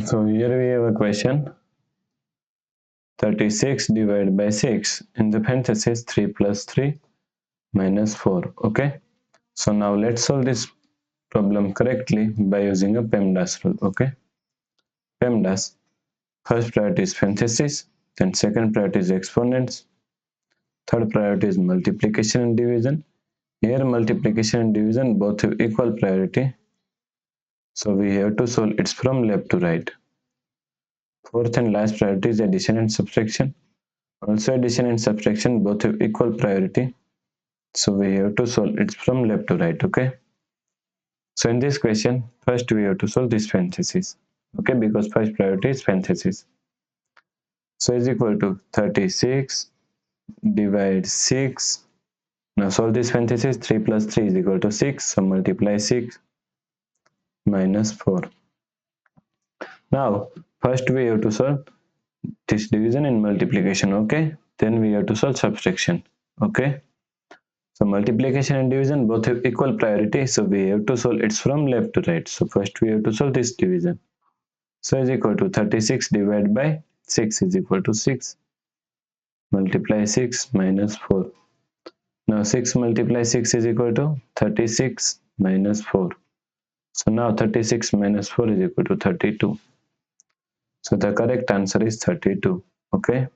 So here we have a question. 36 divided by 6 in the parenthesis 3 plus 3 minus 4. Okay. So now let's solve this problem correctly by using a PEMDAS rule. Okay. PEMDAS. First priority is parenthesis, then second priority is exponents, third priority is multiplication and division. Here multiplication and division both have equal priority. So we have to solve it from left to right. Fourth and last priority is addition and subtraction. Also addition and subtraction both have equal priority. So we have to solve it from left to right. Okay. So in this question, first we have to solve this parenthesis. Okay, because first priority is parenthesis. So is equal to 36 divide 6. Now solve this parenthesis. 3 plus 3 is equal to 6. So multiply 6 minus 4. Now first we have to solve this division and multiplication. Okay, then we have to solve subtraction. Okay, so multiplication and division both have equal priority, so we have to solve it from left to right. So first we have to solve this division. So is equal to 36 divided by 6 is equal to 6. Multiply 6 minus 4. Now 6 multiply 6 is equal to 36 minus 4. So now 36 minus 4 is equal to 32. So the correct answer is 32. Okay.